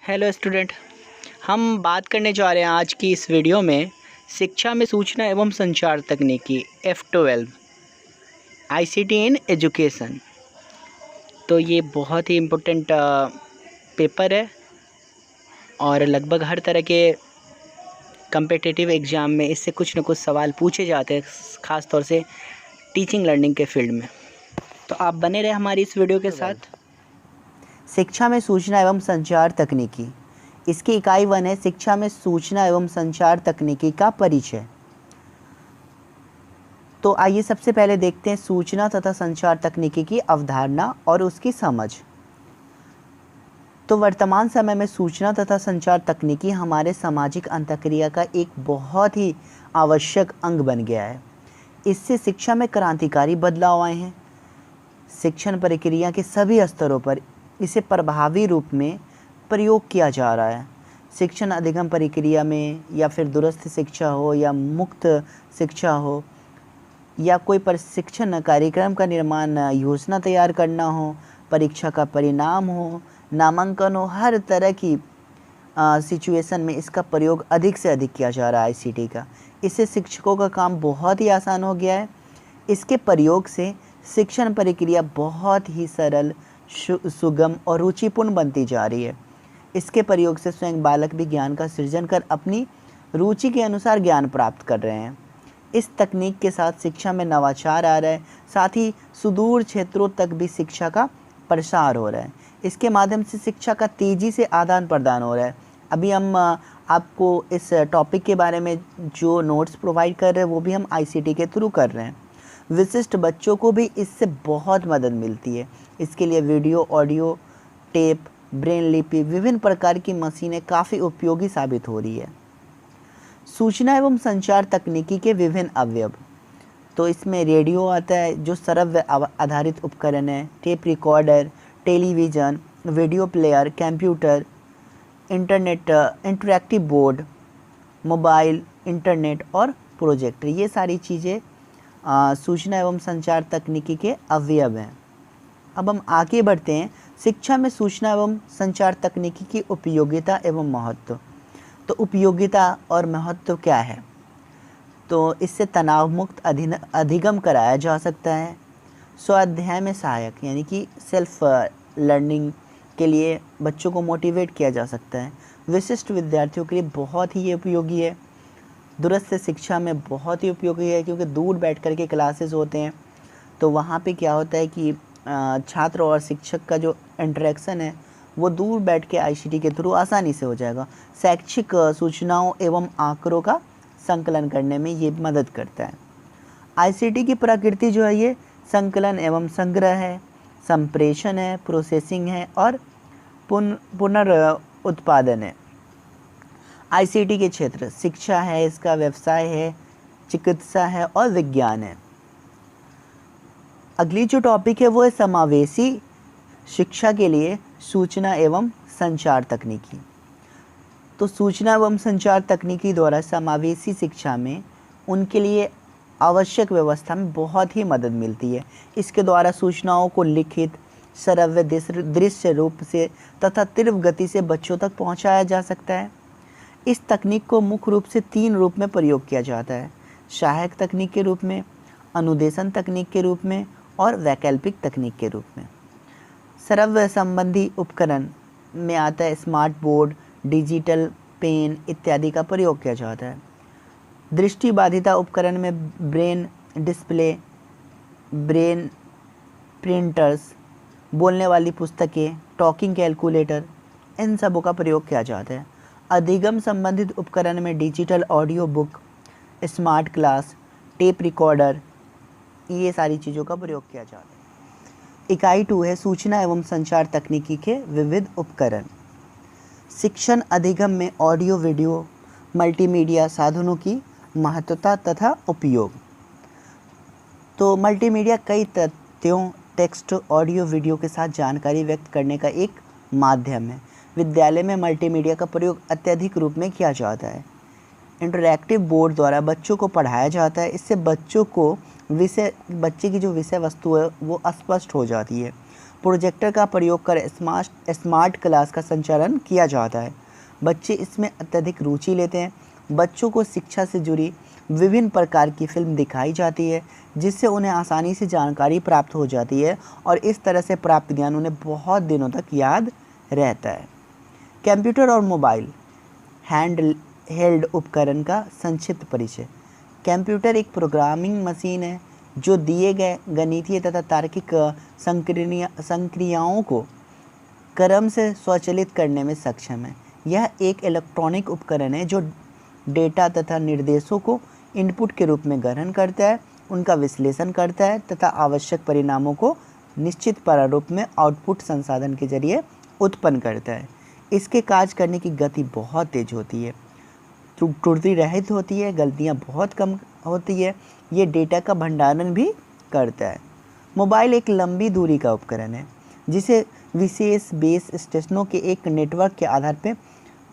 Hello student. हम बात करने जा रहे हैं आज की इस वीडियो में शिक्षा में सूचना एवं संचार तकनीकी F12 ICT इन एजुकेशन। तो ये बहुत ही इम्पोर्टेंट पेपर है और लगभग हर तरह के कम्पिटिटिव एग्ज़ाम में इससे कुछ न कुछ सवाल पूछे जाते हैं, ख़ास तौर से टीचिंग लर्निंग के फील्ड में। तो आप बने रहे हमारी इस वीडियो के साथ। शिक्षा में सूचना एवं संचार तकनीकी, इसकी इकाई 1 है शिक्षा में सूचना एवं संचार तकनीकी का परिचय। तो आइए सबसे पहले देखते हैं सूचना तथा संचार तकनीकी की अवधारणा और उसकी समझ। तो वर्तमान समय में सूचना तथा संचार तकनीकी हमारे सामाजिक अंतःक्रिया का एक बहुत ही आवश्यक अंग बन गया है। इससे शिक्षा में क्रांतिकारी बदलाव आए हैं। शिक्षण प्रक्रिया के सभी स्तरों पर इसे प्रभावी रूप में प्रयोग किया जा रहा है। शिक्षण अधिगम प्रक्रिया में या फिर दूरस्थ शिक्षा हो या मुक्त शिक्षा हो या कोई प्रशिक्षण कार्यक्रम का निर्माण, योजना तैयार करना हो, परीक्षा का परिणाम हो, नामांकन हो, हर तरह की सिचुएशन में इसका प्रयोग अधिक से अधिक किया जा रहा है ICT का। इससे शिक्षकों का काम बहुत ही आसान हो गया है। इसके प्रयोग से शिक्षण प्रक्रिया बहुत ही सरल, सुगम और रुचिपूर्ण बनती जा रही है। इसके प्रयोग से स्वयं बालक भी ज्ञान का सृजन कर अपनी रुचि के अनुसार ज्ञान प्राप्त कर रहे हैं। इस तकनीक के साथ शिक्षा में नवाचार आ रहा है, साथ ही सुदूर क्षेत्रों तक भी शिक्षा का प्रसार हो रहा है। इसके माध्यम से शिक्षा का तेज़ी से आदान प्रदान हो रहा है। अभी हम आपको इस टॉपिक के बारे में जो नोट्स प्रोवाइड कर रहे हैं वो भी हम ICT के थ्रू कर रहे हैं। विशिष्ट बच्चों को भी इससे बहुत मदद मिलती है। इसके लिए वीडियो, ऑडियो, टेप, ब्रेन लिपि, विभिन्न प्रकार की मशीनें काफ़ी उपयोगी साबित हो रही है। सूचना एवं संचार तकनीकी के विभिन्न अवयव, तो इसमें रेडियो आता है जो श्रव्य आधारित उपकरण है, tape recorder, television, video player, computer, internet, interactive board, mobile, internet और प्रोजेक्टर, ये सारी चीज़ें सूचना एवं संचार तकनीकी के अवयव हैं। अब हम आगे बढ़ते हैं शिक्षा में सूचना एवं संचार तकनीकी की उपयोगिता एवं महत्व। तो उपयोगिता और महत्व क्या है? तो इससे तनाव मुक्त अधिगम कराया जा सकता है। स्वाध्याय में सहायक यानी कि सेल्फ लर्निंग के लिए बच्चों को मोटिवेट किया जा सकता है। विशिष्ट विद्यार्थियों के लिए बहुत ही ये उपयोगी है। दूरस्थ शिक्षा में बहुत ही उपयोगी है क्योंकि दूर बैठ कर के क्लासेस होते हैं, तो वहाँ पे क्या होता है कि छात्र और शिक्षक का जो इंटरेक्शन है वो दूर बैठ के ICT के थ्रू आसानी से हो जाएगा। शैक्षिक सूचनाओं एवं आंकड़ों का संकलन करने में ये मदद करता है। ICT की प्रकृति जो है ये संकलन एवं संग्रह है, संप्रेषण है, प्रोसेसिंग है और पुनर्उत्पादन है। ICT के क्षेत्र शिक्षा है, इसका व्यवसाय है, चिकित्सा है और विज्ञान है। अगली जो टॉपिक है वो है समावेशी शिक्षा के लिए सूचना एवं संचार तकनीकी। तो सूचना एवं संचार तकनीकी द्वारा समावेशी शिक्षा में उनके लिए आवश्यक व्यवस्था में बहुत ही मदद मिलती है। इसके द्वारा सूचनाओं को लिखित, श्रव्य, दृश्य रूप से तथा तीव्र गति से बच्चों तक पहुंचाया जा सकता है। इस तकनीक को मुख्य रूप से 3 रूप में प्रयोग किया जाता है: सहायक तकनीक के रूप में, अनुदेशन तकनीक के रूप में और वैकल्पिक तकनीक के रूप में। श्रव्य संबंधी उपकरण में आता है स्मार्ट बोर्ड, डिजिटल पेन इत्यादि का प्रयोग किया जाता है। दृष्टिबाधिता उपकरण में ब्रेन डिस्प्ले, ब्रेन प्रिंटर्स, बोलने वाली पुस्तकें, टॉकिंग कैलकुलेटर, इन सबों का प्रयोग किया जाता है। अधिगम संबंधित उपकरण में digital audio book, smart class, tape recorder, ये सारी चीज़ों का प्रयोग किया जाता है। इकाई 2 है सूचना एवं संचार तकनीकी के विविध उपकरण। शिक्षण अधिगम में ऑडियो, वीडियो, मल्टीमीडिया साधनों की महत्वता तथा उपयोग। तो मल्टीमीडिया कई तथ्यों, टेक्स्ट, ऑडियो, वीडियो के साथ जानकारी व्यक्त करने का एक माध्यम है। विद्यालय में मल्टीमीडिया का प्रयोग अत्यधिक रूप में किया जाता है। इंटरैक्टिव बोर्ड द्वारा बच्चों को पढ़ाया जाता है। इससे बच्चे की जो विषय वस्तु है वो स्पष्ट हो जाती है। प्रोजेक्टर का प्रयोग कर स्मार्ट क्लास का संचालन किया जाता है। बच्चे इसमें अत्यधिक रुचि लेते हैं। बच्चों को शिक्षा से जुड़ी विभिन्न प्रकार की फिल्म दिखाई जाती है, जिससे उन्हें आसानी से जानकारी प्राप्त हो जाती है और इस तरह से प्राप्त ज्ञान उन्हें बहुत दिनों तक याद रहता है। कंप्यूटर और मोबाइल हैंड हेल्ड उपकरण का संक्षिप्त परिचय। कंप्यूटर एक प्रोग्रामिंग मशीन है जो दिए गए गणितीय तथा तार्किक संक्रियाओं को क्रम से स्वचालित करने में सक्षम है। यह एक इलेक्ट्रॉनिक उपकरण है जो डेटा तथा निर्देशों को इनपुट के रूप में ग्रहण करता है, उनका विश्लेषण करता है तथा आवश्यक परिणामों को निश्चित प्रारूप में आउटपुट संसाधन के जरिए उत्पन्न करता है। इसके कार्य करने की गति बहुत तेज होती है, त्रुटि रहित होती है, गलतियां बहुत कम होती है। ये डेटा का भंडारण भी करता है। मोबाइल एक लंबी दूरी का उपकरण है जिसे विशेष बेस स्टेशनों के एक नेटवर्क के आधार पर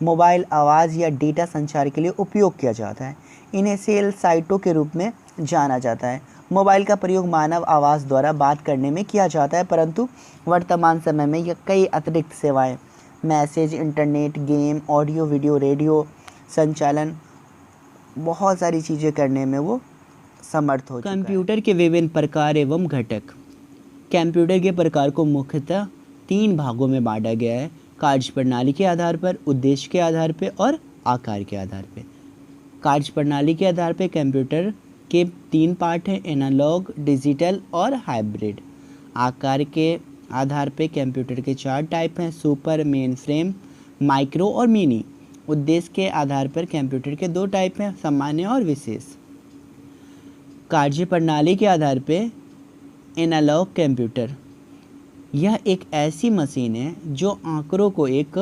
मोबाइल आवाज़ या डेटा संचार के लिए उपयोग किया जाता है। इन्हें सेल साइटों के रूप में जाना जाता है। मोबाइल का प्रयोग मानव आवाज़ द्वारा बात करने में किया जाता है, परंतु वर्तमान समय में यह कई अतिरिक्त सेवाएं, message, internet, game, audio, video, radio संचालन, बहुत सारी चीज़ें करने में वो समर्थ हो चुका है। कंप्यूटर के विभिन्न प्रकार एवं घटक। कंप्यूटर के प्रकार को मुख्यतः 3 भागों में बांटा गया है: कार्य प्रणाली के आधार पर, उद्देश्य के आधार पर और आकार के आधार पर। कार्य प्रणाली के आधार पर कंप्यूटर के 3 पार्ट हैं: एनालॉग, डिजिटल और हाइब्रिड। आकार के आधार पर कंप्यूटर के 4 टाइप हैं: सुपर, मेन फ्रेम, माइक्रो और मिनी। उद्देश्य के आधार पर कंप्यूटर के 2 टाइप हैं: सामान्य और विशेष। कार्य प्रणाली के आधार पर एनालॉग कंप्यूटर, यह एक ऐसी मशीन है जो आंकड़ों को एक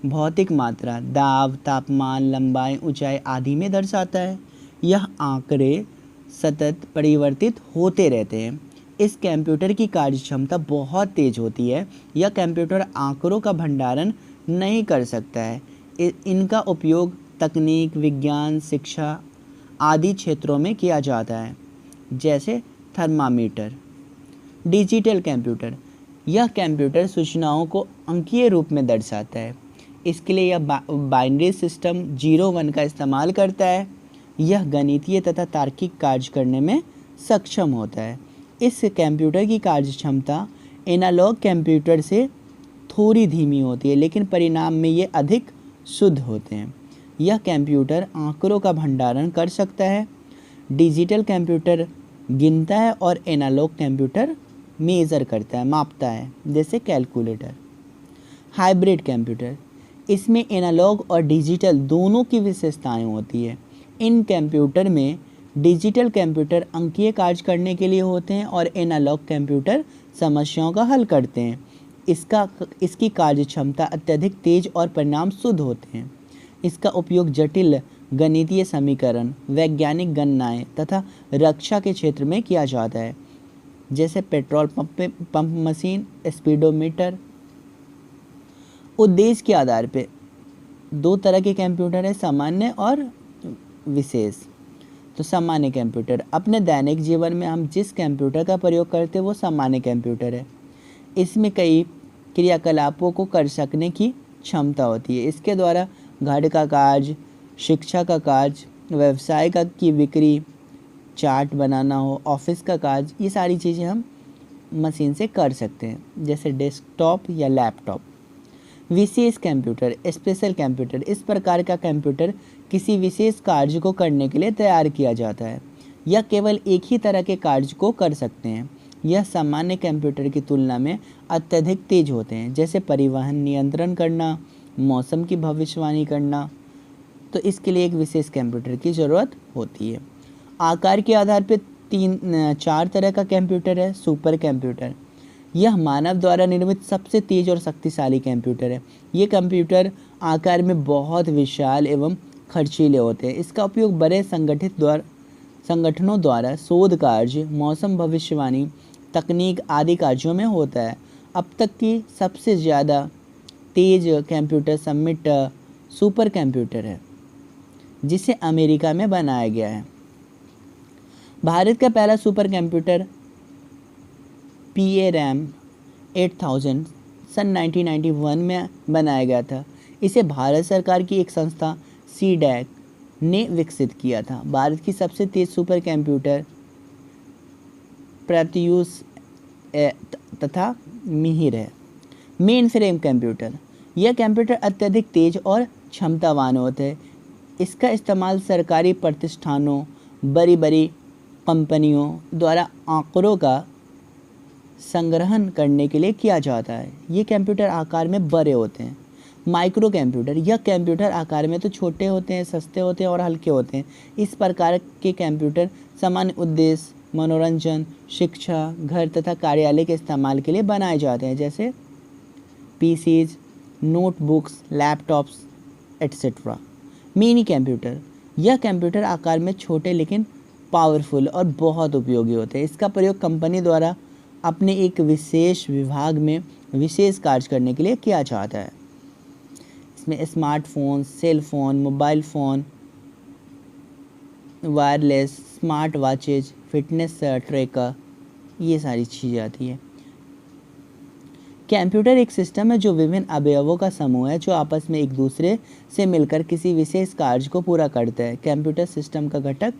भौतिक मात्रा, दाब, तापमान, लंबाई, ऊंचाई आदि में दर्शाता है। यह आंकड़े सतत परिवर्तित होते रहते हैं। इस कंप्यूटर की कार्य क्षमता बहुत तेज होती है। यह कंप्यूटर आंकड़ों का भंडारण नहीं कर सकता है। इनका उपयोग तकनीक, विज्ञान, शिक्षा आदि क्षेत्रों में किया जाता है, जैसे थर्मामीटर। डिजिटल कंप्यूटर, यह कंप्यूटर सूचनाओं को अंकीय रूप में दर्शाता है। इसके लिए यह बाइनरी सिस्टम 0-1 का इस्तेमाल करता है। यह गणितीय तथा तार्किक कार्य करने में सक्षम होता है। इस कंप्यूटर की कार्य क्षमता एनालॉग कंप्यूटर से थोड़ी धीमी होती है, लेकिन परिणाम में ये अधिक शुद्ध होते हैं। यह कंप्यूटर आंकड़ों का भंडारण कर सकता है। डिजिटल कंप्यूटर गिनता है और एनालॉग कंप्यूटर मेज़र करता है, मापता है, जैसे कैलकुलेटर। हाइब्रिड कंप्यूटर, इसमें एनालॉग और डिजिटल दोनों की विशेषताएं होती है। इन कंप्यूटर में डिजिटल कंप्यूटर अंकीय कार्य करने के लिए होते हैं और एनालॉग कंप्यूटर समस्याओं का हल करते हैं। इसकी कार्य क्षमता अत्यधिक तेज और परिणाम शुद्ध होते हैं। इसका उपयोग जटिल गणितीय समीकरण, वैज्ञानिक गणनाएं तथा रक्षा के क्षेत्र में किया जाता है, जैसे पेट्रोल पंप मशीन, स्पीडोमीटर। उद्देश्य के आधार पर 2 तरह के कंप्यूटर है, सामान्य और विशेष। तो सामान्य कंप्यूटर, अपने दैनिक जीवन में हम जिस कंप्यूटर का प्रयोग करते हैं वो सामान्य कंप्यूटर है। इसमें कई क्रियाकलापों को कर सकने की क्षमता होती है। इसके द्वारा घर का कार्य, शिक्षा का कार्य, व्यवसाय की बिक्री, चार्ट बनाना हो, ऑफिस का कार्य, ये सारी चीज़ें हम मशीन से कर सकते हैं, जैसे डेस्कटॉप या लैपटॉप। विशेष कंप्यूटर, स्पेशल कंप्यूटर, इस प्रकार का कंप्यूटर किसी विशेष कार्य को करने के लिए तैयार किया जाता है। यह केवल एक ही तरह के कार्य को कर सकते हैं। यह सामान्य कंप्यूटर की तुलना में अत्यधिक तेज होते हैं, जैसे परिवहन नियंत्रण करना, मौसम की भविष्यवाणी करना। तो इसके लिए एक विशेष कंप्यूटर की ज़रूरत होती है। आकार के आधार पर 4 तरह का कंप्यूटर है। सुपर कंप्यूटर, यह मानव द्वारा निर्मित सबसे तेज और शक्तिशाली कंप्यूटर है। ये कंप्यूटर आकार में बहुत विशाल एवं खर्चीले होते हैं। इसका उपयोग बड़े संगठनों द्वारा शोध कार्य, मौसम भविष्यवाणी, तकनीक आदि कार्यों में होता है। अब तक की सबसे ज़्यादा तेज कंप्यूटर समिट सुपर कंप्यूटर है, जिसे अमेरिका में बनाया गया है। भारत का पहला सुपर कंप्यूटर PARAM 8000 सन 1991 में बनाया गया था। इसे भारत सरकार की एक संस्था CDAC ने विकसित किया था। भारत की सबसे तेज सुपर कंप्यूटर प्रत्यूष तथा मिहिर है। मेन फ्रेम कंप्यूटर, यह कंप्यूटर अत्यधिक तेज और क्षमतावान होते हैं। इसका इस्तेमाल सरकारी प्रतिष्ठानों, बड़ी बड़ी कंपनियों द्वारा आंकड़ों का संग्रहण करने के लिए किया जाता है। ये कंप्यूटर आकार में बड़े होते हैं। माइक्रो कंप्यूटर, यह कंप्यूटर आकार में तो छोटे होते हैं, सस्ते होते हैं और हल्के होते हैं। इस प्रकार के कंप्यूटर सामान्य उद्देश्य, मनोरंजन, शिक्षा, घर तथा कार्यालय के इस्तेमाल के लिए बनाए जाते हैं, जैसे PCs, notebooks, laptops etcetera. Mini computer, यह कंप्यूटर आकार में छोटे लेकिन पावरफुल और बहुत उपयोगी होते हैं। इसका प्रयोग कंपनी द्वारा अपने एक विशेष विभाग में विशेष कार्य करने के लिए किया जाता है। इसमें smartphone, cell phone, mobile phone, wireless, smart watches, fitness tracker, ये सारी चीज़ें आती है। कंप्यूटर एक सिस्टम है जो विभिन्न अवयवों का समूह है जो आपस में एक दूसरे से मिलकर किसी विशेष कार्य को पूरा करता है। कंप्यूटर सिस्टम का घटक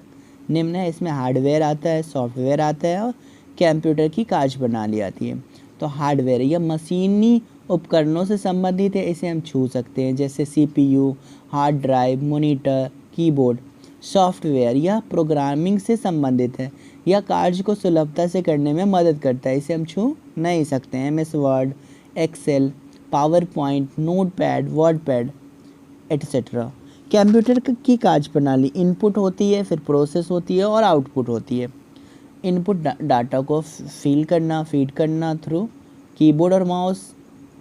निम्न है। इसमें हार्डवेयर आता है, सॉफ्टवेयर आता है और कंप्यूटर की कार्य प्रणाली आती है। तो हार्डवेयर यह मशीनी उपकरणों से संबंधित है, इसे हम छू सकते हैं, जैसे CPU, hard drive, monitor, keyboard. Software यह प्रोग्रामिंग से संबंधित है, यह कार्य को सुलभता से करने में मदद करता है, इसे हम छू नहीं सकते हैं। MS Word, Excel, PowerPoint, Notepad, WordPad etcetera. Computer की कार्य प्रणाली इनपुट होती है, फिर प्रोसेस होती है और आउटपुट होती है। इनपुट डाटा को फीड करना थ्रू कीबोर्ड और माउस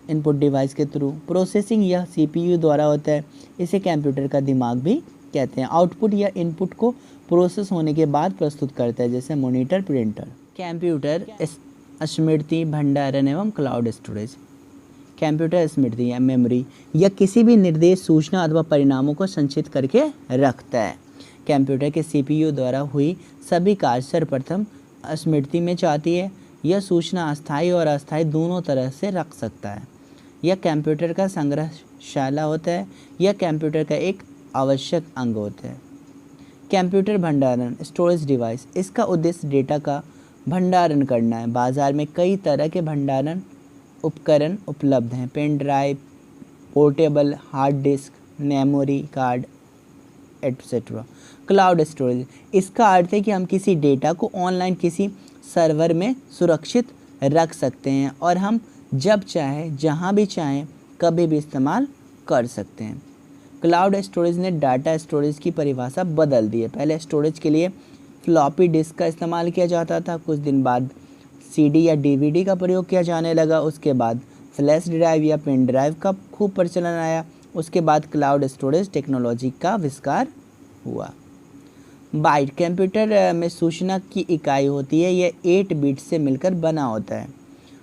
इनपुट डिवाइस के थ्रू। प्रोसेसिंग यह CPU द्वारा होता है, इसे कंप्यूटर का दिमाग भी कहते हैं। आउटपुट या इनपुट को प्रोसेस होने के बाद प्रस्तुत करता है, जैसे मॉनिटर, प्रिंटर। कंप्यूटर स्मृति, भंडारण एवं क्लाउड स्टोरेज। कंप्यूटर स्मृति या मेमोरी यह किसी भी निर्देश, सूचना अथवा परिणामों को संचित करके रखता है। कंप्यूटर के CPU द्वारा हुई सभी कार्य सर्वप्रथम स्मृति में जाती है। यह सूचना अस्थायी और अस्थायी दोनों तरह से रख सकता है। यह कंप्यूटर का संग्रहशाला होता है। यह कंप्यूटर का एक आवश्यक अंग होता है। कंप्यूटर भंडारण, स्टोरेज डिवाइस, इसका उद्देश्य डेटा का भंडारण करना है। बाजार में कई तरह के भंडारण उपकरण उपलब्ध हैं, pen drive, portable hard disk, memory card etcetera. Cloud storage, इसका अर्थ है कि हम किसी डेटा को ऑनलाइन किसी सर्वर में सुरक्षित रख सकते हैं और हम जब चाहे, जहां भी चाहें, कभी भी इस्तेमाल कर सकते हैं। क्लाउड स्टोरेज ने डाटा स्टोरेज की परिभाषा बदल दी है। पहले स्टोरेज के लिए फ्लॉपी डिस्क का इस्तेमाल किया जाता था, कुछ दिन बाद CD या DVD का प्रयोग किया जाने लगा, उसके बाद फ्लैश ड्राइव या पेन ड्राइव का खूब प्रचलन आया, उसके बाद क्लाउड स्टोरेज टेक्नोलॉजी का आविष्कार हुआ। बाइट, कंप्यूटर में सूचना की इकाई होती है, यह 8 बिट से मिलकर बना होता है।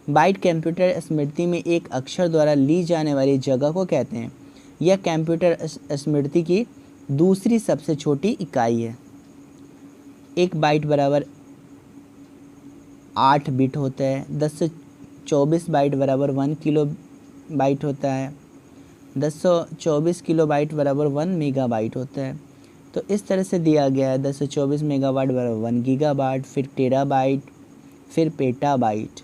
बाइट कंप्यूटर स्मृति में एक अक्षर द्वारा ली जाने वाली जगह को कहते हैं। यह कंप्यूटर स्मृति की दूसरी सबसे छोटी इकाई है। 1 बाइट बराबर 8 बिट होता है। 10 से 24 बाइट बराबर 1 किलो बाइट होता है। 1024 किलो बाइट बराबर 1 मेगाबाइट होता है। तो इस तरह से दिया गया है। 1024 मेगाबाइट बराबर 1 गीगाबाइट, फिर टेराबाइट, फिर पेटाबाइट,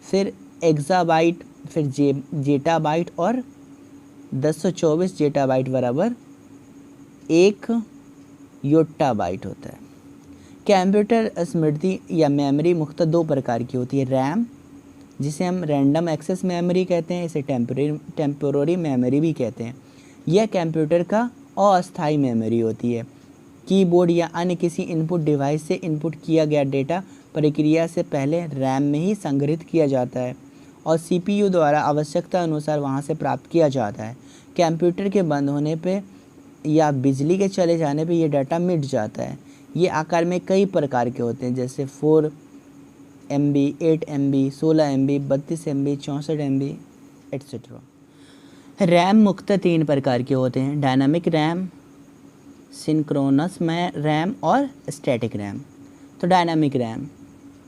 फिर एक्साबाइट, फिर जेटाबाइट और 1024 जेटाबाइट बराबर 1 योट्टाबाइट होता है। कंप्यूटर स्मृति या मेमोरी मुख्यतः 2 प्रकार की होती है। रैम, जिसे हम रैंडम एक्सेस मेमोरी कहते हैं, इसे टेम्पोररी मेमोरी भी कहते हैं। यह कंप्यूटर का अस्थायी मेमोरी होती है। कीबोर्ड या अन्य किसी इनपुट डिवाइस से इनपुट किया गया डेटा प्रक्रिया से पहले रैम में ही संग्रहित किया जाता है और CPU द्वारा आवश्यकता अनुसार वहां से प्राप्त किया जाता है। कंप्यूटर के बंद होने पे या बिजली के चले जाने पे ये डाटा मिट जाता है। ये आकार में कई प्रकार के होते हैं, जैसे 4 MB, 8 MB, 16 MB, 32 MB, 64 MB etcetera. RAM मुख्यतः 3 प्रकार के होते हैं, डायनामिक रैम, सिंक्रोनस रैम और स्टैटिक रैम। तो डायनामिक रैम,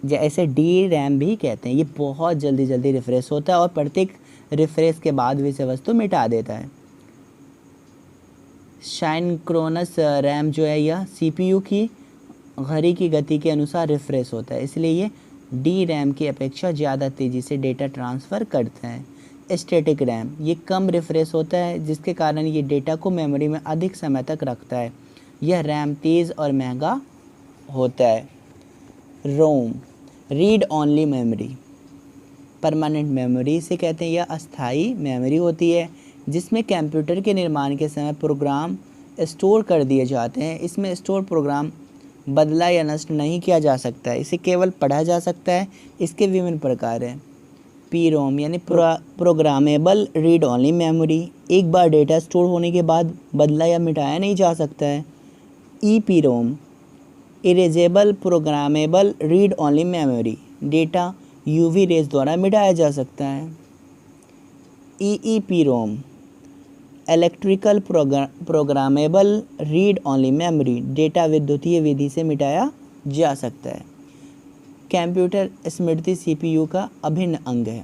जैसे डी रैम भी कहते हैं। ये बहुत जल्दी जल्दी रिफ्रेश होता है और प्रत्येक रिफ्रेश के बाद विषय वस्तु मिटा देता है। साइंक्रोनस रैम जो है यह सीपीयू की घड़ी की गति के अनुसार रिफ्रेश होता है, इसलिए ये डी रैम की अपेक्षा ज़्यादा तेज़ी से डेटा ट्रांसफ़र करता है। स्टैटिक रैम ये कम रिफ्रेश होता है, जिसके कारण ये डेटा को मेमोरी में अधिक समय तक रखता है। यह रैम तेज़ और महंगा होता है। ROM read only memory, permanent memory इसे कहते हैं। यह अस्थाई मेमोरी होती है जिसमें कंप्यूटर के निर्माण के समय प्रोग्राम स्टोर कर दिए जाते हैं। इसमें स्टोर प्रोग्राम बदला या नष्ट नहीं किया जा सकता है, इसे केवल पढ़ा जा सकता है। इसके विभिन्न प्रकार हैं। पी रोम यानी प्रोग्रामेबल रीड ओनली मेमोरी, एक बार डेटा स्टोर होने के बाद बदला या मिटाया नहीं जा सकता है। E P ROM erasable programmable read only memory, data UV rays द्वारा मिटाया जा सकता है। E P ROM electrical programmable read only memory, data विद्युतीय विधि से मिटाया जा सकता है। कंप्यूटर स्मृति सीपीयू का अभिन्न अंग है।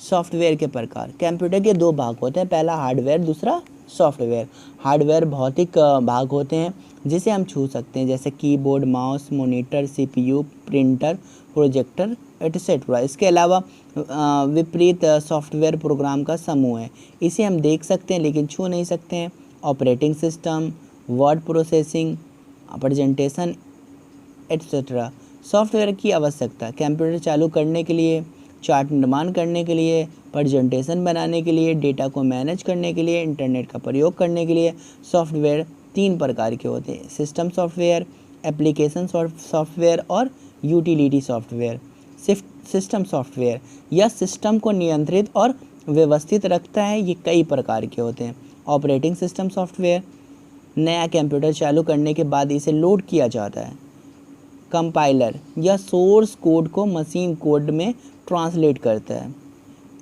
सॉफ्टवेयर के प्रकार, कंप्यूटर के दो भाग होते हैं, पहला हार्डवेयर, दूसरा सॉफ्टवेयर। हार्डवेयर भौतिक भाग होते हैं जिसे हम छू सकते हैं, जैसे keyboard, mouse, monitor, CPU, printer, projector etcetera. इसके अलावा विपरीत सॉफ्टवेयर प्रोग्राम का समूह है, इसे हम देख सकते हैं लेकिन छू नहीं सकते हैं। Operating system, word processing, presentation etcetera. Software की आवश्यकता, कंप्यूटर चालू करने के लिए, चार्ट निर्माण करने के लिए, प्रेजेंटेशन बनाने के लिए, डेटा को मैनेज करने के लिए, इंटरनेट का प्रयोग करने के लिए। सॉफ्टवेयर तीन प्रकार के होते हैं, सिस्टम सॉफ्टवेयर, एप्लीकेशन सॉफ्टवेयर और यूटिलिटी सॉफ्टवेयर। सिस्टम सॉफ्टवेयर यह सिस्टम को नियंत्रित और व्यवस्थित रखता है, ये कई प्रकार के होते हैं। ऑपरेटिंग सिस्टम सॉफ्टवेयर, नया कंप्यूटर चालू करने के बाद इसे लोड किया जाता है। कंपाइलर यह सोर्स कोड को मशीन कोड में ट्रांसलेट करता है।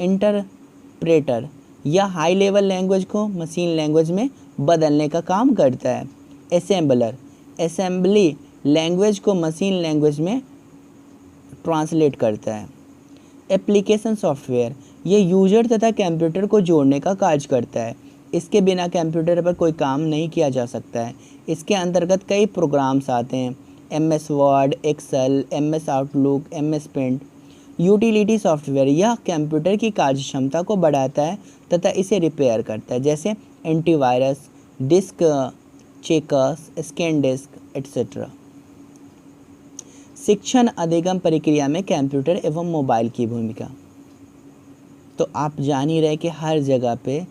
इंटरप्रेटर यह हाई लेवल लैंग्वेज को मशीन लैंग्वेज में बदलने का काम करता है। असेंबलर असेंबली लैंग्वेज को मशीन लैंग्वेज में ट्रांसलेट करता है। एप्लीकेशन सॉफ्टवेयर यह यूजर तथा कंप्यूटर को जोड़ने का कार्य करता है, इसके बिना कंप्यूटर पर कोई काम नहीं किया जा सकता है। इसके अंतर्गत कई प्रोग्राम्स आते हैं, MS Word, Excel, MS Outlook, MS Paint. Utility software यह कंप्यूटर की कार्यक्षमता को बढ़ाता है तथा इसे रिपेयर करता है, जैसे antivirus, disk checkers, scan disk etcetera. शिक्षण अधिगम प्रक्रिया में कंप्यूटर एवं मोबाइल की भूमिका, तो आप जान ही रहे कि हर जगह पे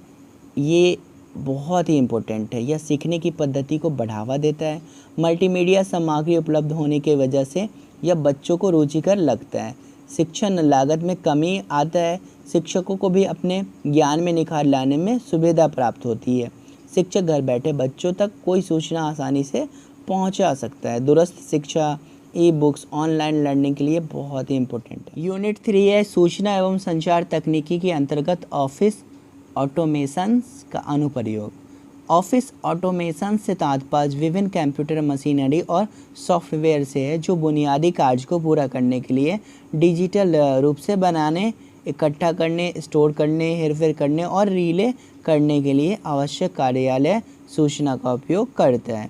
ये बहुत ही इम्पोर्टेंट है। यह सीखने की पद्धति को बढ़ावा देता है। मल्टीमीडिया सामग्री उपलब्ध होने की वजह से यह बच्चों को रुचिकर लगता है। शिक्षण लागत में कमी आता है। शिक्षकों को भी अपने ज्ञान में निखार लाने में सुविधा प्राप्त होती है। शिक्षक घर बैठे बच्चों तक कोई सूचना आसानी से पहुंचा सकता है। दूरस्थ शिक्षा, ई बुक्स, ऑनलाइन लर्निंग के लिए बहुत ही इम्पोर्टेंट है। यूनिट 3 है सूचना एवं संचार तकनीकी के अंतर्गत ऑफिस ऑटोमेशन का अनुप्रयोग। ऑफिस ऑटोमेशन से तात्पर्य विभिन्न कंप्यूटर मशीनरी और सॉफ्टवेयर से है जो बुनियादी कार्य को पूरा करने के लिए डिजिटल रूप से बनाने, इकट्ठा करने, स्टोर करने, हेरफेर करने और रिले करने के लिए आवश्यक कार्यालय सूचना का उपयोग करता है।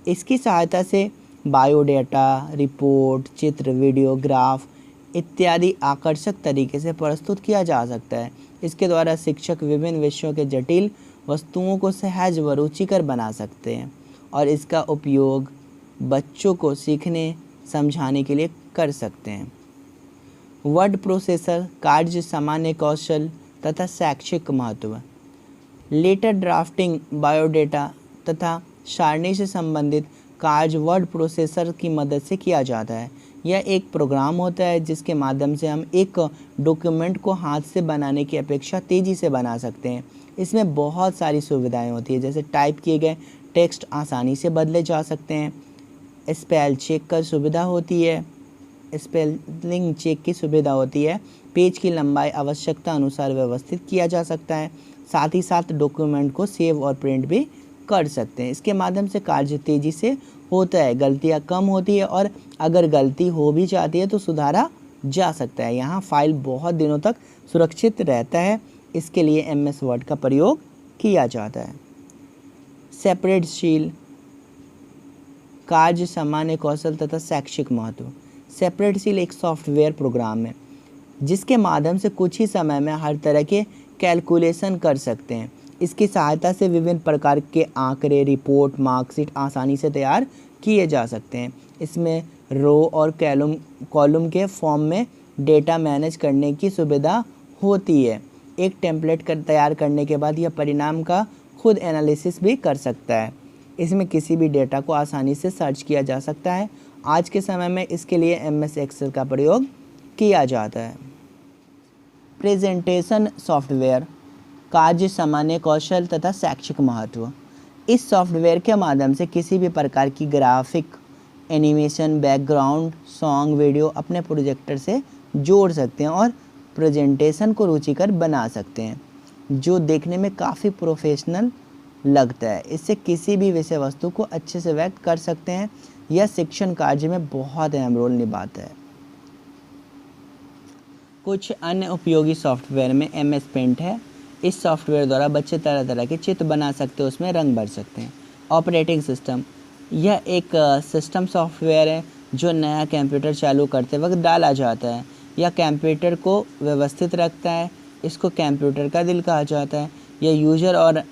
इसकी सहायता से बायोडाटा, रिपोर्ट, चित्र, वीडियो, ग्राफ इत्यादि आकर्षक तरीके से प्रस्तुत किया जा सकता है। इसके द्वारा शिक्षक विभिन्न विषयों के जटिल वस्तुओं को सहज व रुचिकर बना सकते हैं और इसका उपयोग बच्चों को सीखने समझाने के लिए कर सकते हैं। वर्ड प्रोसेसर कार्य, सामान्य कौशल तथा शैक्षिक महत्व। लेटर ड्राफ्टिंग, बायोडाटा तथा सारणी से संबंधित कार्य वर्ड प्रोसेसर की मदद से किया जाता है। यह एक प्रोग्राम होता है जिसके माध्यम से हम एक डॉक्यूमेंट को हाथ से बनाने की अपेक्षा तेज़ी से बना सकते हैं। इसमें बहुत सारी सुविधाएं होती है, जैसे टाइप किए गए टेक्स्ट आसानी से बदले जा सकते हैं, स्पेल चेक की सुविधा होती है, स्पेलिंग चेक की सुविधा होती है, पेज की लंबाई आवश्यकता अनुसार व्यवस्थित किया जा सकता है, साथ ही साथ डॉक्यूमेंट को सेव और प्रिंट भी कर सकते हैं। इसके माध्यम से कार्य तेज़ी से होता है, गलतियाँ कम होती है और अगर गलती हो भी जाती है तो सुधारा जा सकता है। यहाँ फाइल बहुत दिनों तक सुरक्षित रहता है। इसके लिए MS वर्ड का प्रयोग किया जाता है। स्प्रेडशीट, कार्य, सामान्य कौशल तथा शैक्षिक महत्व। स्प्रेडशीट एक सॉफ्टवेयर प्रोग्राम है जिसके माध्यम से कुछ ही समय में हर तरह के कैलकुलेशन कर सकते हैं। इसकी सहायता से विभिन्न प्रकार के आंकड़े, रिपोर्ट, मार्कशीट आसानी से तैयार किए जा सकते हैं। इसमें रो और कॉलम के फॉर्म में डेटा मैनेज करने की सुविधा होती है। एक टेम्पलेट तैयार करने के बाद यह परिणाम का खुद एनालिसिस भी कर सकता है। इसमें किसी भी डेटा को आसानी से सर्च किया जा सकता है। आज के समय में इसके लिए MS एक्सेल का प्रयोग किया जाता है। प्रेजेंटेशन सॉफ्टवेयर, कार्य, सामान्य कौशल तथा शैक्षिक महत्व। इस सॉफ्टवेयर के माध्यम से किसी भी प्रकार की graphic, animation, background, song, video अपने प्रोजेक्टर से जोड़ सकते हैं और प्रेजेंटेशन को रुचिकर बना सकते हैं जो देखने में काफ़ी प्रोफेशनल लगता है। इससे किसी भी विषय वस्तु को अच्छे से व्यक्त कर सकते हैं। यह शिक्षण कार्य में बहुत अहम रोल निभाता है। कुछ अन्य उपयोगी सॉफ्टवेयर में MS पेंट है। इस सॉफ्टवेयर द्वारा बच्चे तरह तरह के चित्र बना सकते हैं, उसमें रंग भर सकते हैं। ऑपरेटिंग सिस्टम, यह एक सिस्टम सॉफ्टवेयर है जो नया कंप्यूटर चालू करते वक्त डाला जाता है। यह कंप्यूटर को व्यवस्थित रखता है। इसको कंप्यूटर का दिल कहा जाता है। यह यूजर और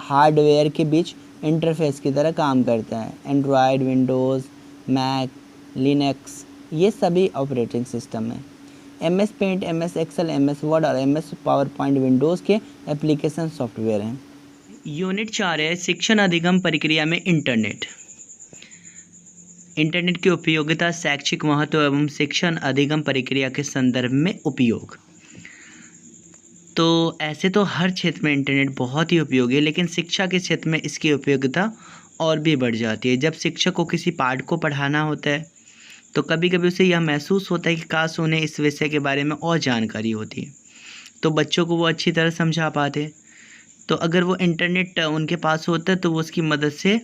हार्डवेयर के बीच इंटरफेस की तरह काम करता है। एंड्रॉयड, विंडोज़, मैक, लिनक्स, ये सभी ऑपरेटिंग सिस्टम हैं। MS Paint, MS Excel, MS Word और MS पावरपॉइंट विंडोज़ के एप्लीकेशन सॉफ्टवेयर हैं। यूनिट 4 है शिक्षण अधिगम प्रक्रिया में इंटरनेट। इंटरनेट की उपयोगिता, शैक्षिक महत्व एवं शिक्षण अधिगम प्रक्रिया के संदर्भ में उपयोग। तो ऐसे तो हर क्षेत्र में इंटरनेट बहुत ही उपयोगी है, लेकिन शिक्षा के क्षेत्र में इसकी उपयोगिता और भी बढ़ जाती है। जब शिक्षक को किसी पाठ को पढ़ाना होता है तो कभी कभी उसे यह महसूस होता है कि काश उन्हें इस विषय के बारे में और जानकारी होती है तो बच्चों को वो अच्छी तरह समझा पाते। तो अगर वो इंटरनेट उनके पास होता है तो वो उसकी मदद से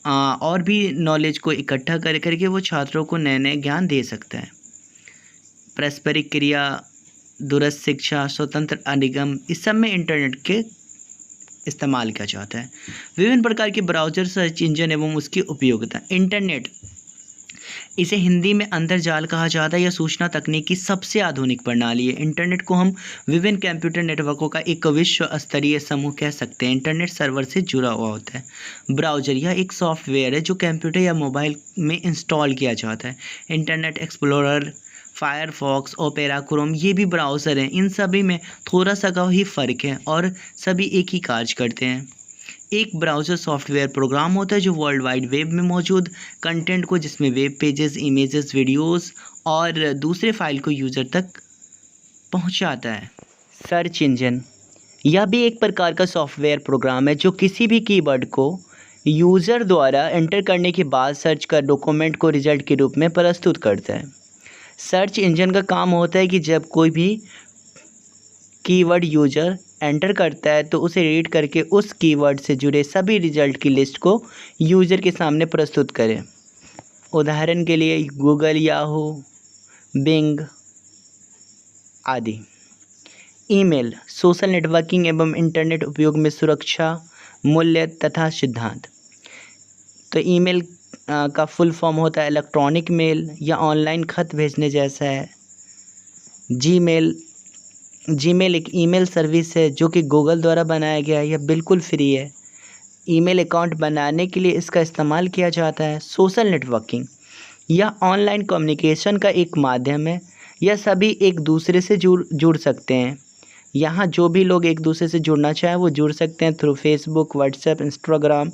और भी नॉलेज को इकट्ठा करके वो छात्रों को नए नए ज्ञान दे सकता है। पारस्परिक क्रिया, दूरस्थ शिक्षा, स्वतंत्र अधिगम, इस सब में इंटरनेट के इस्तेमाल किया जाता है। विभिन्न प्रकार के ब्राउज़र, सर्च इंजन एवं उसकी उपयोगिता। इंटरनेट, इसे हिंदी में अंतर्जाल कहा जाता है। यह सूचना तकनीक की सबसे आधुनिक प्रणाली है। इंटरनेट को हम विभिन्न कंप्यूटर नेटवर्कों का एक विश्व स्तरीय समूह कह सकते हैं। इंटरनेट सर्वर से जुड़ा हुआ होता है। ब्राउज़र, यह एक सॉफ्टवेयर है जो कंप्यूटर या मोबाइल में इंस्टॉल किया जाता है। Internet explorer, Firefox, opera, Chrome, ये भी ब्राउज़र हैं। इन सभी में थोड़ा सा का ही फ़र्क है और सभी एक ही कार्य करते हैं। एक ब्राउज़र सॉफ्टवेयर प्रोग्राम होता है जो वर्ल्ड वाइड वेब में मौजूद कंटेंट को, जिसमें वेब पेजेस, इमेजेस, वीडियोस और दूसरे फाइल को यूज़र तक पहुंचाता है। सर्च इंजन, यह भी एक प्रकार का सॉफ्टवेयर प्रोग्राम है जो किसी भी कीवर्ड को यूज़र द्वारा एंटर करने के बाद सर्च कर डॉक्यूमेंट को रिजल्ट के रूप में प्रस्तुत करता है। सर्च इंजन का काम होता है कि जब कोई भी कीवर्ड यूज़र एंटर करता है तो उसे रीड करके उस कीवर्ड से जुड़े सभी रिजल्ट की लिस्ट को यूज़र के सामने प्रस्तुत करें। उदाहरण के लिए गूगल, याहू, बिंग आदि। ईमेल, सोशल नेटवर्किंग एवं इंटरनेट उपयोग में सुरक्षा, मूल्य तथा सिद्धांत। तो ईमेल का फुल फॉर्म होता है इलेक्ट्रॉनिक मेल या ऑनलाइन खत भेजने जैसा है। जीमेल एक ईमेल सर्विस है जो कि गूगल द्वारा बनाया गया है। यह बिल्कुल फ्री है। ईमेल अकाउंट बनाने के लिए इसका इस्तेमाल किया जाता है। सोशल नेटवर्किंग, यह ऑनलाइन कम्युनिकेशन का एक माध्यम है। यह सभी एक दूसरे से जुड़ सकते हैं। यहाँ जो भी लोग एक दूसरे से जुड़ना चाहें वो जुड़ सकते हैं through Facebook, WhatsApp, Instagram.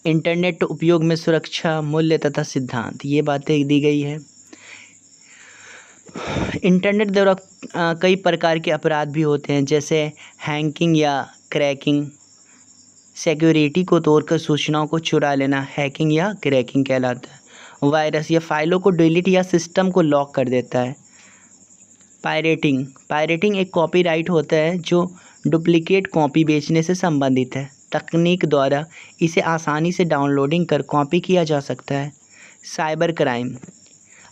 Internet उपयोग में सुरक्षा, मूल्य तथा सिद्धांत, ये बातें दी गई है। इंटरनेट द्वारा कई प्रकार के अपराध भी होते हैं, जैसे हैकिंग या क्रैकिंग। सिक्योरिटी को तोड़कर सूचनाओं को चुरा लेना हैकिंग या क्रैकिंग कहलाता है। वायरस, या फाइलों को डिलीट या सिस्टम को लॉक कर देता है। पायरेटिंग एक कॉपीराइट होता है जो डुप्लीकेट कॉपी बेचने से संबंधित है। तकनीक द्वारा इसे आसानी से डाउनलोडिंग कर कॉपी किया जा सकता है। साइबर क्राइम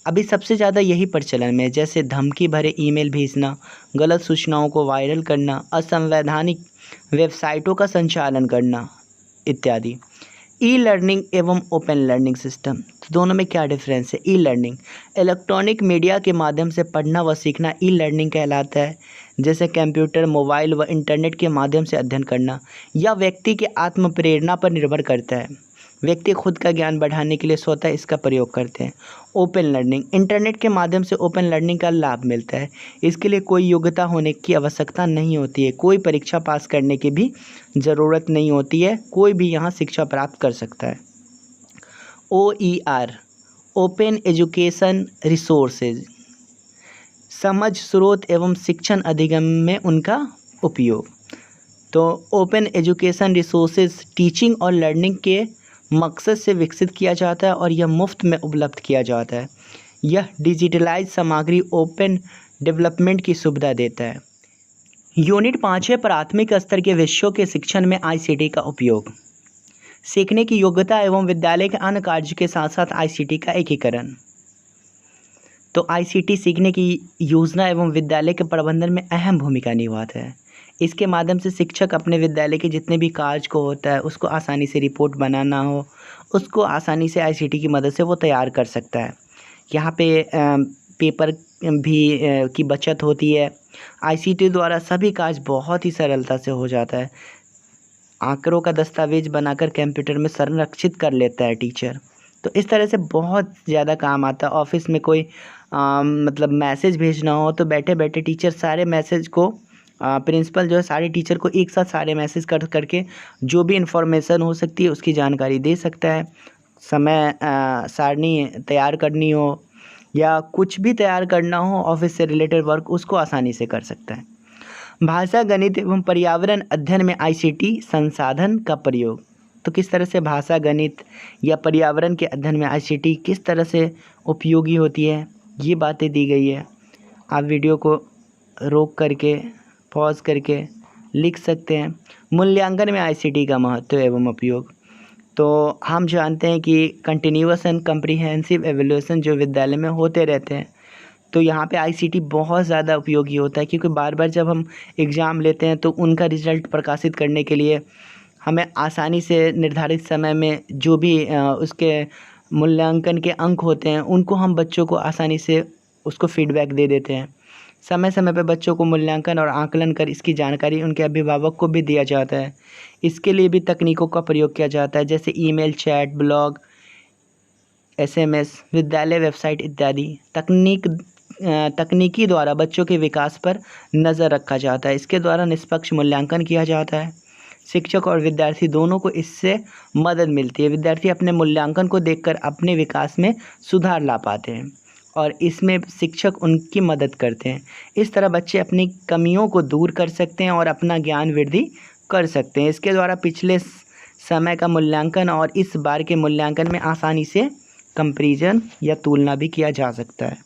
अभी सबसे ज़्यादा यही प्रचलन में है, जैसे धमकी भरे ईमेल भेजना, गलत सूचनाओं को वायरल करना, असंवैधानिक वेबसाइटों का संचालन करना इत्यादि। ई लर्निंग एवं ओपन लर्निंग सिस्टम, तो दोनों में क्या डिफरेंस है? ई लर्निंग इलेक्ट्रॉनिक मीडिया के माध्यम से पढ़ना व सीखना ई लर्निंग कहलाता है, जैसे कंप्यूटर, मोबाइल व इंटरनेट के माध्यम से अध्ययन करना। यह व्यक्ति के आत्म प्रेरणा पर निर्भर करता है। व्यक्ति खुद का ज्ञान बढ़ाने के लिए स्वतः इसका प्रयोग करते हैं। ओपन लर्निंग इंटरनेट के माध्यम से ओपन लर्निंग का लाभ मिलता है। इसके लिए कोई योग्यता होने की आवश्यकता नहीं होती है, कोई परीक्षा पास करने की भी ज़रूरत नहीं होती है, कोई भी यहाँ शिक्षा प्राप्त कर सकता है। OER ओपन एजुकेशन रिसोर्सेज, समझ, स्रोत एवं शिक्षण अधिगम में उनका उपयोग। तो ओपन एजुकेशन रिसोर्सेज टीचिंग और लर्निंग के मकसद से विकसित किया जाता है और यह मुफ्त में उपलब्ध किया जाता है। यह डिजिटलाइज सामग्री ओपन डेवलपमेंट की सुविधा देता है। यूनिट 5 है प्राथमिक स्तर के विषयों के शिक्षण में ICT का उपयोग। सीखने की योग्यता एवं विद्यालय के अन्य कार्य के साथ साथ ICT का एकीकरण। तो ICT सीखने की योजना एवं विद्यालय के प्रबंधन में अहम भूमिका निभाता है। इसके माध्यम से शिक्षक अपने विद्यालय के जितने भी कार्य को होता है उसको आसानी से रिपोर्ट बनाना हो, उसको आसानी से ICT की मदद से वो तैयार कर सकता है। यहाँ पे पेपर भी की बचत होती है। ICT द्वारा सभी कार्य बहुत ही सरलता से हो जाता है। आंकड़ों का दस्तावेज बनाकर कंप्यूटर में संरक्षित कर लेता है टीचर। तो इस तरह से बहुत ज़्यादा काम आता है। ऑफिस में कोई मतलब मैसेज भेजना हो तो बैठे बैठे टीचर सारे मैसेज को प्रिंसिपल जो है सारे टीचर को एक साथ सारे मैसेज करके जो भी इंफॉर्मेशन हो सकती है उसकी जानकारी दे सकता है। समय सारणी तैयार करनी हो या कुछ भी तैयार करना हो ऑफिस से रिलेटेड वर्क, उसको आसानी से कर सकता है। भाषा, गणित एवं पर्यावरण अध्ययन में ICT संसाधन का प्रयोग। तो किस तरह से भाषा, गणित या पर्यावरण के अध्ययन में ICT किस तरह से उपयोगी होती है, ये बातें दी गई है। आप वीडियो को रोक करके पॉज करके लिख सकते हैं। मूल्यांकन में ICT का महत्व एवं उपयोग। तो हम जानते हैं कि कंटिन्यूअस एंड कम्प्रीहेंसिव एवेल्यूशन जो विद्यालय में होते रहते हैं, तो यहाँ पे ICT बहुत ज़्यादा उपयोगी होता है, क्योंकि बार बार जब हम एग्ज़ाम लेते हैं तो उनका रिज़ल्ट प्रकाशित करने के लिए हमें आसानी से निर्धारित समय में जो भी उसके मूल्यांकन के अंक होते हैं उनको हम बच्चों को आसानी से उसको फीडबैक दे देते हैं। समय समय पर बच्चों को मूल्यांकन और आकलन कर इसकी जानकारी उनके अभिभावक को भी दिया जाता है। इसके लिए भी तकनीकों का प्रयोग किया जाता है, जैसे ईमेल, चैट, ब्लॉग, SMS, विद्यालय वेबसाइट इत्यादि। तकनीकी द्वारा बच्चों के विकास पर नज़र रखा जाता है। इसके द्वारा निष्पक्ष मूल्यांकन किया जाता है। शिक्षक और विद्यार्थी दोनों को इससे मदद मिलती है। विद्यार्थी अपने मूल्यांकन को देखकर अपने विकास में सुधार ला पाते हैं और इसमें शिक्षक उनकी मदद करते हैं। इस तरह बच्चे अपनी कमियों को दूर कर सकते हैं और अपना ज्ञान वृद्धि कर सकते हैं। इसके द्वारा पिछले समय का मूल्यांकन और इस बार के मूल्यांकन में आसानी से कंपैरिजन या तुलना भी किया जा सकता है।